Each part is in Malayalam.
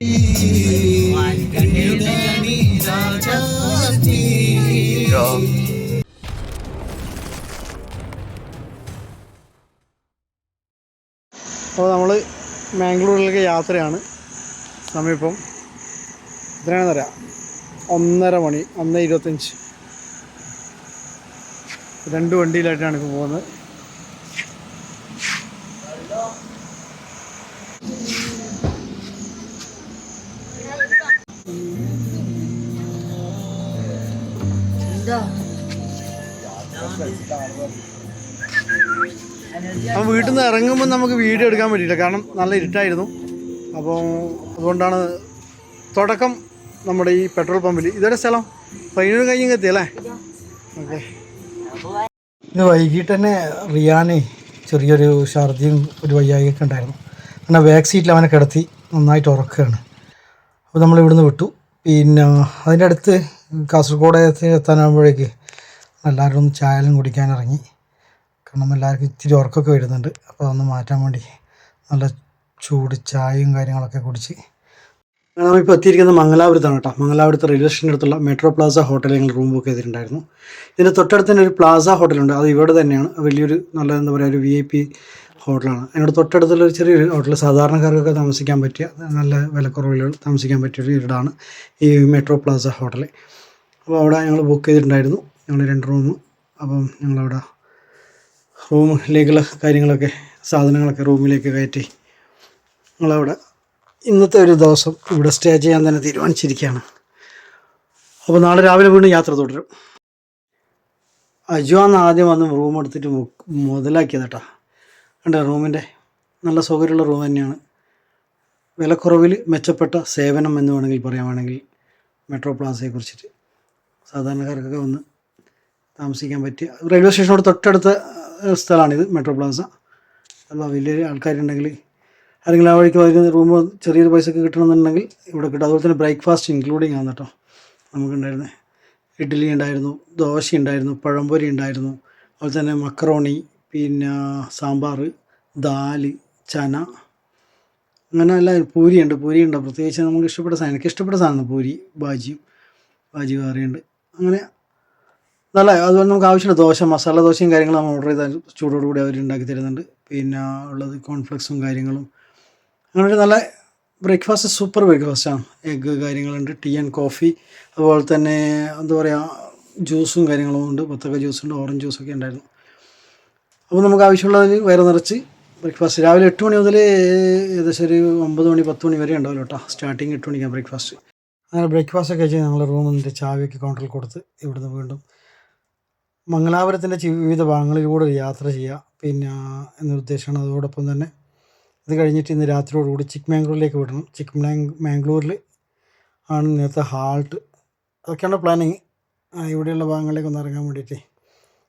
അപ്പോൾ നമ്മൾ മാംഗ്ലൂരിലേക്ക് യാത്രയാണ്. സമയം ഇപ്പം എത്രയാണെന്നറിയാം, 1:30 മണി, 1:25. 2 വണ്ടിയിലായിട്ടാണ് ഇപ്പോൾ പോകുന്നത്. അപ്പോൾ വീട്ടിൽ നിന്ന് ഇറങ്ങുമ്പോൾ നമുക്ക് വീഡിയോ എടുക്കാൻ പറ്റിയില്ല, കാരണം നല്ല ഇരുട്ടായിരുന്നു. അപ്പോൾ അതുകൊണ്ടാണ് തുടക്കം നമ്മുടെ ഈ പെട്രോൾ പമ്പിൽ. ഇതോടെ സ്ഥലം പയ്യന്നൂർ കഴിഞ്ഞ് എത്തിയല്ലേ? ഓക്കെ. ഇത് വൈകിട്ട് തന്നെ റിയാന് ചെറിയൊരു ഛർദിയും ഒരു വയ്യായികയൊക്കെ ഉണ്ടായിരുന്നു. അങ്ങനെ ബാക്ക് സീറ്റിൽ അവനെ കിടത്തി നന്നായിട്ട് ഉറക്കുകയാണ്. അപ്പോൾ നമ്മൾ ഇവിടുന്ന് വിട്ടു. പിന്നെ അതിൻ്റെ അടുത്ത് കാസർഗോഡ് എത്താനാകുമ്പോഴേക്ക് എല്ലാവരും ഒന്ന് ചായലും കുടിക്കാൻ ഇറങ്ങി. കാരണം എല്ലാവർക്കും ഇത്തിരി ഉറക്കമൊക്കെ വരുന്നുണ്ട്. അപ്പോൾ അതൊന്ന് മാറ്റാൻ വേണ്ടി നല്ല ചൂട് ചായയും കാര്യങ്ങളൊക്കെ കുടിച്ച് നമ്മളിപ്പോൾ എത്തിയിരിക്കുന്നത് മംഗലാപുരത്താണ് കേട്ടോ. മംഗലാപുരത്ത് റെയിൽവേ സ്റ്റേഷൻ്റെ അടുത്തുള്ള മെട്രോ പ്ലാസ ഹോട്ടലിൽ ഞങ്ങൾ റൂം ബുക്ക് ചെയ്തിട്ടുണ്ടായിരുന്നു. ഇതിൻ്റെ തൊട്ടടുത്ത് തന്നെ ഒരു പ്ലാസ ഹോട്ടലുണ്ട്. അത് ഇവിടെ തന്നെയാണ്. വലിയൊരു നല്ല എന്താ പറയുക, ഒരു VIP ഹോട്ടലാണ്. അതിനോട് തൊട്ടടുത്തുള്ള ഒരു ചെറിയൊരു ഹോട്ടൽ, സാധാരണക്കാർക്കൊക്കെ താമസിക്കാൻ പറ്റിയ, നല്ല വിലക്കുറവിൽ താമസിക്കാൻ പറ്റിയൊരു ഇടാണ് ഈ മെട്രോ പ്ലാസ ഹോട്ടൽ. അപ്പോൾ അവിടെ ഞങ്ങൾ ബുക്ക് ചെയ്തിട്ടുണ്ടായിരുന്നു. ഞങ്ങൾ 2 റൂം. അപ്പം ഞങ്ങളവിടെ റൂമിലേക്കുള്ള കാര്യങ്ങളൊക്കെ, സാധനങ്ങളൊക്കെ റൂമിലേക്ക് കയറ്റി ഞങ്ങളവിടെ ഇന്നത്തെ ഒരു ദിവസം ഇവിടെ സ്റ്റേ ചെയ്യാൻ തന്നെ തീരുമാനിച്ചിരിക്കുകയാണ്. അപ്പോൾ നാളെ രാവിലെ വീണ്ടും യാത്ര തുടരും. അജുവാന്ന് ആദ്യം വന്ന് റൂം എടുത്തിട്ട് മുതലാക്കിയത് കേട്ടോ. കണ്ടോ, റൂമിൻ്റെ നല്ല സൗകര്യമുള്ള റൂം തന്നെയാണ്. വിലക്കുറവിൽ മെച്ചപ്പെട്ട സേവനം എന്ന് വേണമെങ്കിൽ പറയുകയാണെങ്കിൽ മെട്രോ പ്ലാസയെ കുറിച്ചിട്ട് സാധാരണക്കാർക്കൊക്കെ വന്ന് താമസിക്കാൻ പറ്റിയ, റെയിൽവേ സ്റ്റേഷനോട് തൊട്ടടുത്ത സ്ഥലമാണിത് മെട്രോ പ്ലാസ. അപ്പോൾ വലിയ ആൾക്കാരുണ്ടെങ്കിൽ ആരെങ്കിലും ആ വഴിക്ക് വരുന്ന റൂം ചെറിയൊരു പൈസക്ക് കിട്ടണമെന്നുണ്ടെങ്കിൽ ഇവിടെ കിട്ടും. അതുപോലെ തന്നെ ബ്രേക്ക്ഫാസ്റ്റ് ഇൻക്ലൂഡിങ് ആണ് കേട്ടോ നമുക്കുണ്ടായിരുന്നത്. ഇഡ്ഡലി ഉണ്ടായിരുന്നു, ദോശ ഉണ്ടായിരുന്നു, പഴംപൊരി ഉണ്ടായിരുന്നു, അതുപോലെ തന്നെ മക്രോണി, പിന്നെ സാമ്പാർ, ദാല്, ചന, അങ്ങനെ എല്ലാം. പൂരി ഉണ്ട്. പ്രത്യേകിച്ച് നമുക്ക് ഇഷ്ടപ്പെട്ട സാധനം, എനിക്ക് ഇഷ്ടപ്പെട്ട സാധനമാണ് പൂരി. ബാജി കറിയുണ്ട്. അങ്ങനെ നല്ല, അതുപോലെ നമുക്ക് ആവശ്യമുള്ള ദോശ, മസാല ദോശയും കാര്യങ്ങളും നമ്മൾ ഓർഡർ ചെയ്താൽ ചൂടോടുകൂടി അവർ ഉണ്ടാക്കി തരുന്നുണ്ട്. പിന്നെ ഉള്ളത് കോൺഫ്ലെക്സും കാര്യങ്ങളും. അങ്ങനെ ഒരു നല്ല ബ്രേക്ക്ഫാസ്റ്റ്, സൂപ്പർ ബ്രേക്ക്ഫാസ്റ്റാണ്. എഗ്ഗ് കാര്യങ്ങളുണ്ട്, ടീ ആൻഡ് കോഫി, അതുപോലെ തന്നെ എന്താ പറയുക, ജ്യൂസും കാര്യങ്ങളും ഉണ്ട്. ബത്തക്ക ജ്യൂസുണ്ട്, ഓറഞ്ച് ജ്യൂസൊക്കെ ഉണ്ടായിരുന്നു. അപ്പോൾ നമുക്ക് ആവശ്യമുള്ളതിൽ വയറ് നിറച്ച് ബ്രേക്ക്ഫാസ്റ്റ് രാവിലെ 8 മണി മുതൽ ഏകദേശം ഒരു 9 മണി 10 മണി വരെ ഉണ്ടാവില്ല കേട്ടോ. സ്റ്റാർട്ടിങ് 8 മണിക്കാണ് ബ്രേക്ക്ഫാസ്റ്റ്. അങ്ങനെ ബ്രേക്ക്ഫാസ്റ്റൊക്കെ കഴിച്ച് ഞങ്ങൾ റൂമിൻ്റെ ചാവിയൊക്കെ കൗണ്ടറിൽ കൊടുത്ത് ഇവിടുന്ന് വീണ്ടും മംഗലാപുരത്തിൻ്റെ വിവിധ ഭാഗങ്ങളിലൂടെ ഒരു യാത്ര ചെയ്യുക പിന്നെ എന്നൊരു ഉദ്ദേശമാണ്. അതോടൊപ്പം തന്നെ ഇത് കഴിഞ്ഞിട്ട് ഇന്ന് രാത്രിയോടുകൂടി ചിക്ക്മാംഗ്ലൂരിലേക്ക് വിടണം. ചിക്ക്മാംഗ്ലൂരിൽ ആണ് നേരത്തെ ഹാൾട്ട്. അതൊക്കെയാണ് പ്ലാനിങ്. ഇവിടെയുള്ള ഭാഗങ്ങളിലേക്ക് ഒന്ന് ഇറങ്ങാൻ വേണ്ടിയിട്ട്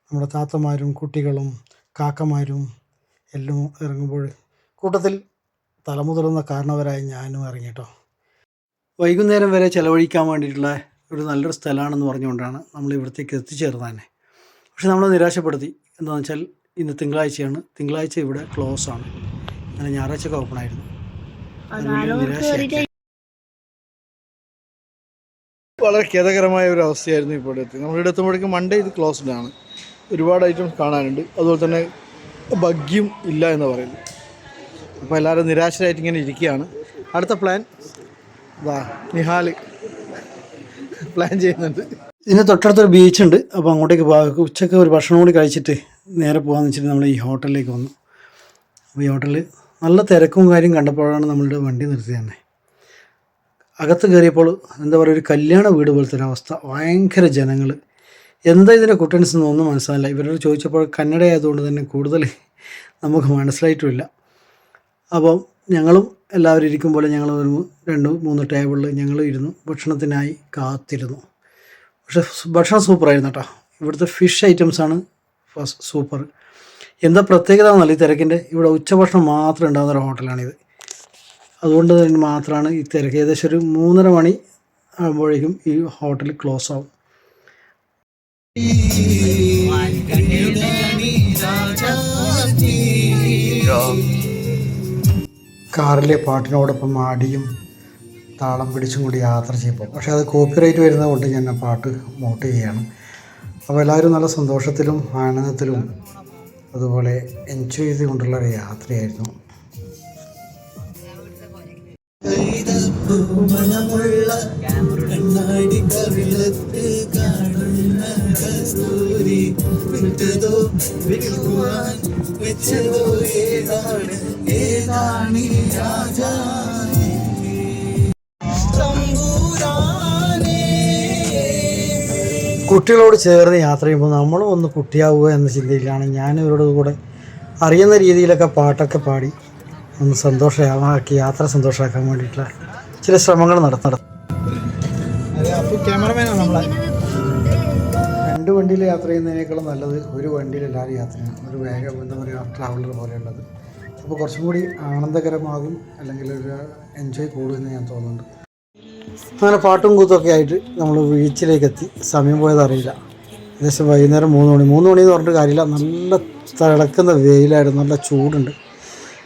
നമ്മുടെ താത്തമാരും കുട്ടികളും കാക്കമാരും എല്ലാം ഇറങ്ങുമ്പോൾ കൂട്ടത്തിൽ തലമുതിർന്ന കാരണവരായി ഞാനും ഇറങ്ങി കേട്ടോ. വൈകുന്നേരം വരെ ചിലവഴിക്കാൻ വേണ്ടിയിട്ടുള്ള ഒരു നല്ലൊരു സ്ഥലമാണെന്ന് പറഞ്ഞുകൊണ്ടാണ് നമ്മൾ ഇവിടത്തേക്ക് എത്തിച്ചേർന്നത് തന്നെ. പക്ഷെ നമ്മൾ നിരാശപ്പെടുത്തി. എന്താണെന്ന് വെച്ചാൽ ഇന്ന് തിങ്കളാഴ്ചയാണ്. തിങ്കളാഴ്ച ഇവിടെ ക്ലോസ് ആണ്. അങ്ങനെ ഞായറാഴ്ചയൊക്കെ ഓപ്പൺ ആയിരുന്നു. വളരെ ഖേദകരമായ ഒരു അവസ്ഥയായിരുന്നു ഇപ്പോൾ എത്തി. നമ്മളിവിടെ എത്തുമ്പോഴേക്കും മൺഡേ ഇത് ക്ലോസ്ഡ് ആണ്. ഒരുപാട് ഐറ്റംസ് കാണാനുണ്ട്. അതുപോലെ തന്നെ ഭഗ്യം ഇല്ല എന്ന് പറയുന്നു. അപ്പോൾ എല്ലാവരും നിരാശരായിട്ട് ഇങ്ങനെ ഇരിക്കുകയാണ്. അടുത്ത പ്ലാൻ നിഹാൽ പ്ലാൻ ചെയ്യുന്നുണ്ട്. ഇതിന് തൊട്ടടുത്തൊരു ബീച്ചുണ്ട്. അപ്പോൾ അങ്ങോട്ടേക്ക് ഉച്ചയ്ക്ക് ഒരു ഭക്ഷണം കൂടി കഴിച്ചിട്ട് നേരെ പോകാമെന്ന് വെച്ചിട്ട് നമ്മൾ ഈ ഹോട്ടലിലേക്ക് വന്നു. അപ്പോൾ ഈ ഹോട്ടലിൽ നല്ല തിരക്കും കാര്യം കണ്ടപ്പോഴാണ് നമ്മളുടെ വണ്ടി നിർത്തിയത് തന്നെ. അകത്ത് കയറിയപ്പോൾ എന്താ പറയുക, ഒരു കല്യാണ വീട് പോലത്തെ ഒരവസ്ഥ. ഭയങ്കര ജനങ്ങൾ. എന്താ ഇതിൻ്റെ കുട്ടൻസ് എന്നൊന്നും മനസ്സിലായില്ല. ഇവരോട് ചോദിച്ചപ്പോൾ കന്നഡ ആയതുകൊണ്ട് തന്നെ കൂടുതൽ നമുക്ക് മനസ്സിലായിട്ടുമില്ല. അപ്പം ഞങ്ങളും എല്ലാവരും ഇരിക്കുമ്പോൾ ഞങ്ങൾ ഒരു 2-3 ടേബിളിൽ ഞങ്ങൾ ഇരുന്നു ഭക്ഷണത്തിനായി കാത്തിരുന്നു. പക്ഷേ ഭക്ഷണം സൂപ്പറായിരുന്നു കേട്ടോ. ഇവിടുത്തെ ഫിഷ് ഐറ്റംസാണ് സൂപ്പർ. എന്താ പ്രത്യേകത എന്നല്ല ഈ തിരക്കിൻ്റെ, ഇവിടെ ഉച്ചഭക്ഷണം മാത്രം ഉണ്ടാകുന്നൊരു ഹോട്ടലാണിത്. അതുകൊണ്ട് തന്നെ മാത്രമാണ് ഈ തിരക്ക്. ഏകദേശം ഒരു 3:30 മണി ആകുമ്പോഴേക്കും ഈ ഹോട്ടൽ ക്ലോസ് ആവും. കാറിലെ പാട്ടിനോടൊപ്പം ആടിയും താളം പിടിച്ചും കൂടി യാത്ര ചെയ്യുമ്പോൾ. പക്ഷേ അത് കോപ്പിറൈറ്റ് വരുന്നത് കൊണ്ട് ഞാൻ ആ പാട്ട് മ്യൂട്ട് ചെയ്യുകയാണ്. അപ്പോൾ എല്ലാവരും നല്ല സന്തോഷത്തിലും ആനന്ദത്തിലും അതുപോലെ എൻജോയ് ചെയ്തുകൊണ്ടുള്ളൊരു യാത്രയായിരുന്നു. കുട്ടികളോട് ചേർന്ന് യാത്ര ചെയ്യുമ്പോൾ നമ്മളും ഒന്ന് കുട്ടിയാവുക എന്ന ചിന്തയിലാണ് ഞാൻ ഇവരോട് കൂടെ അറിയുന്ന രീതിയിലൊക്കെ പാട്ടൊക്കെ പാടി ഒന്ന് സന്തോഷമാക്കി യാത്ര സന്തോഷമാക്കാൻ വേണ്ടിയിട്ടുള്ള ചില ശ്രമങ്ങൾ നടത്തണം. ക്യാമറമാനാണ് നമ്മളെ. 2 വണ്ടിയിൽ യാത്ര ചെയ്യുന്നതിനേക്കാളും നല്ലത് ഒരു വണ്ടിയിൽ എല്ലാവരും യാത്ര ചെയ്യണം. ഒരു വേഗം എന്താ പറയുക ട്രാവലർ പോലെയുള്ളത്. അപ്പോൾ കുറച്ചും കൂടി ആനന്ദകരമാകും, അല്ലെങ്കിൽ ഒരു എൻജോയ് കൂടുമെന്ന് ഞാൻ തോന്നുന്നുണ്ട്. അങ്ങനെ പാട്ടും കൂത്തൊക്കെ ആയിട്ട് നമ്മൾ ബീച്ചിലേക്ക് എത്തി. സമയം പോയത് അറിയില്ല. ഏകദേശം വൈകുന്നേരം 3 മണി. 3 മണി എന്ന് പറഞ്ഞിട്ട് കാര്യമില്ല, നല്ല തിളക്കുന്ന വെയിലായിരുന്നു, നല്ല ചൂടുണ്ട്.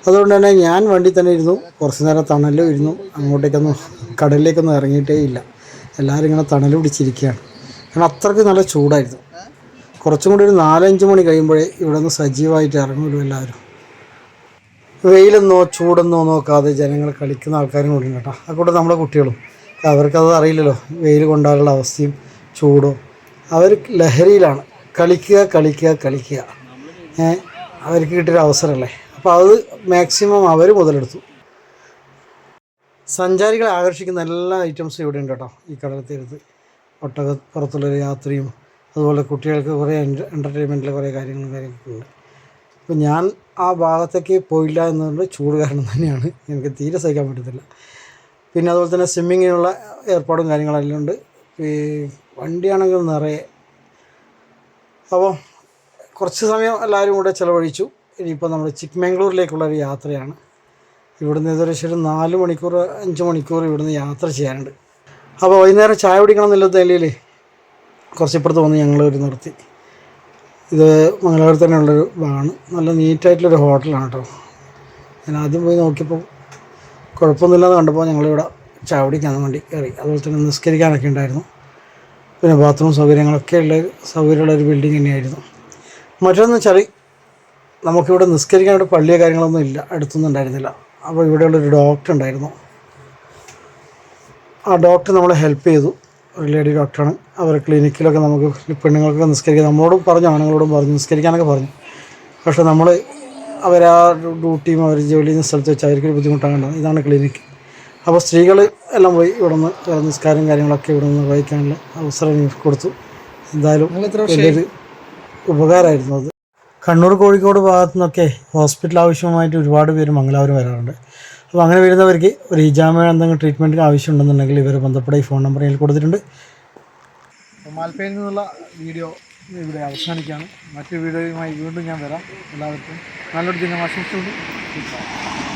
അതുകൊണ്ട് തന്നെ ഞാൻ വണ്ടി തന്നെ ഇരുന്നു. കുറച്ച് നേരം തണലും ഇരുന്നു. അങ്ങോട്ടേക്കൊന്നും കടലിലേക്കൊന്നും ഇറങ്ങിയിട്ടേ ഇല്ല. എല്ലാവരും ഇങ്ങനെ തണൽ പിടിച്ചിരിക്കുകയാണ്. കാരണം അത്രയ്ക്ക് നല്ല ചൂടായിരുന്നു. കുറച്ചും കൂടി ഒരു 4-5 മണി കഴിയുമ്പോഴേ ഇവിടെ നിന്ന് സജീവമായിട്ട് ഇറങ്ങുമല്ലോ എല്ലാവരും. വെയിലെന്നോ ചൂടെന്നോ നോക്കാതെ ജനങ്ങൾ കളിക്കുന്ന ആൾക്കാരും കൂടി ഉണ്ട് കേട്ടോ. അതുകൊണ്ട് നമ്മുടെ കുട്ടികളും അവർക്കത് അറിയില്ലല്ലോ, വെയിൽ കൊണ്ടാലുള്ള അവസ്ഥയും ചൂടോ. അവർ ലഹരിയിലാണ്. കളിക്കുക കളിക്കുക കളിക്കുക. അവർക്ക് കിട്ടിയൊരു അവസരമല്ലേ. അപ്പോൾ അത് മാക്സിമം അവർ മുതലെടുത്തു. സഞ്ചാരികളെ ആകർഷിക്കുന്ന എല്ലാ ഐറ്റംസും ഇവിടെ ഉണ്ട് കേട്ടോ. ഈ കടൽ തീരത്ത് ഒട്ടകപ്പുറത്തുള്ളൊരു യാത്രയും അതുപോലെ കുട്ടികൾക്ക് കുറേ എൻ്റർടൈൻമെൻറ്റിലെ കുറേ കാര്യങ്ങളൊക്കെ ഉണ്ട്. അപ്പോൾ ഞാൻ ആ ഭാഗത്തേക്ക് പോയില്ല എന്നുള്ളത് ചൂട് കാരണം തന്നെയാണ്. എനിക്ക് തീരെ സഹിക്കാൻ പറ്റത്തില്ല. പിന്നെ അതുപോലെ തന്നെ സ്വിമ്മിങ്ങിനുള്ള ഏർപ്പാടും കാര്യങ്ങളെല്ലാം ഉണ്ട്. ഈ വണ്ടിയാണെങ്കിൽ നിറയെ. അപ്പോൾ കുറച്ച് സമയം എല്ലാവരും കൂടെ ചിലവഴിച്ചു. ഇനിയിപ്പോൾ നമ്മൾ ചിക്ക്മംഗ്ലൂരിലേക്കുള്ളൊരു യാത്രയാണ്. ഇവിടുന്ന് ഏകദേശം 4 മണിക്കൂർ 5 മണിക്കൂർ ഇവിടുന്ന് യാത്ര ചെയ്യാനുണ്ട്. അപ്പോൾ വൈകുന്നേരം ചായ കുടിക്കണം എന്നുള്ള നിലയിൽ കുറച്ചിപ്പുറത്ത് വന്ന് ഞങ്ങളൊരു നിർത്തി. ഇത് മംഗലാപുരത്ത് തന്നെയുള്ളൊരു ബാണ്. നല്ല നീറ്റായിട്ടുള്ളൊരു ഹോട്ടലാണ് കേട്ടോ. ഞാൻ ആദ്യം പോയി നോക്കിയപ്പോൾ കുഴപ്പമൊന്നുമില്ലാന്ന് കണ്ടപ്പോൾ ഞങ്ങളിവിടെ ചായ കുടിക്കാൻ വേണ്ടി കയറി. അതുപോലെ തന്നെ നിസ്കരിക്കാനൊക്കെ ഉണ്ടായിരുന്നു. പിന്നെ ബാത്റൂം സൗകര്യങ്ങളൊക്കെ സൗകര്യമുള്ളൊരു ബിൽഡിങ് തന്നെയായിരുന്നു. മറ്റൊന്ന് വെച്ചാൽ നമുക്കിവിടെ നിസ്കരിക്കാനായിട്ട് പള്ളിയോ കാര്യങ്ങളൊന്നും ഇല്ല, അടുത്തൊന്നും ഉണ്ടായിരുന്നില്ല. അപ്പോൾ ഇവിടെയുള്ളൊരു ഡോക്ടർ ഉണ്ടായിരുന്നു. ആ ഡോക്ടർ നമ്മളെ ഹെൽപ്പ് ചെയ്തു. ഒരു ലേഡി ഡോക്ടറാണ്. അവർ ക്ലിനിക്കിലൊക്കെ നമുക്ക് പെണ്ണുങ്ങൾക്കൊക്കെ നിസ്കരിക്കാൻ നമ്മളോടും പറഞ്ഞു, ആണുങ്ങളോടും പറഞ്ഞു നിസ്കരിക്കാനൊക്കെ പറഞ്ഞു. പക്ഷേ നമ്മൾ അവരാ ഡ്യൂട്ടിയും അവർ ജോലി ചെയ്യുന്ന സ്ഥലത്ത് വെച്ച് അവർക്കൊരു ബുദ്ധിമുട്ടാകേണ്ടത്. ഇതാണ് ക്ലിനിക്ക്. അപ്പോൾ സ്ത്രീകൾ എല്ലാം പോയി ഇവിടെ നിന്ന് നിസ്കാരം കാര്യങ്ങളൊക്കെ ഇവിടെ നിന്ന് നിർവഹിക്കാനുള്ള അവസരം കൊടുത്തു. എന്തായാലും വലിയൊരു ഉപകാരമായിരുന്നു അത്. കണ്ണൂർ കോഴിക്കോട് ഭാഗത്തു നിന്നൊക്കെ ഹോസ്പിറ്റൽ ആവശ്യമായിട്ട് ഒരുപാട് പേര് മംഗലാപുരം വരാറുണ്ട്. അപ്പോൾ അങ്ങനെ വരുന്നവർക്ക് ഒരു ഹിജാമ എന്തെങ്കിലും ട്രീറ്റ്മെൻറ്റിന് ആവശ്യമുണ്ടെന്നുണ്ടെങ്കിൽ ഇവരെ ബന്ധപ്പെട്ട ഈ ഫോൺ നമ്പർ ഇതിൽ കൊടുത്തിട്ടുണ്ട്. മാൽപ്പയിൽ നിന്നുള്ള വീഡിയോ ഇവിടെ അവസാനിക്കുകയാണ്. മറ്റു വീഡിയോയുമായി വീണ്ടും ഞാൻ വരാം. എല്ലാവർക്കും നല്ലൊരു ദിനം ആശംസിച്ചുകൊണ്ട്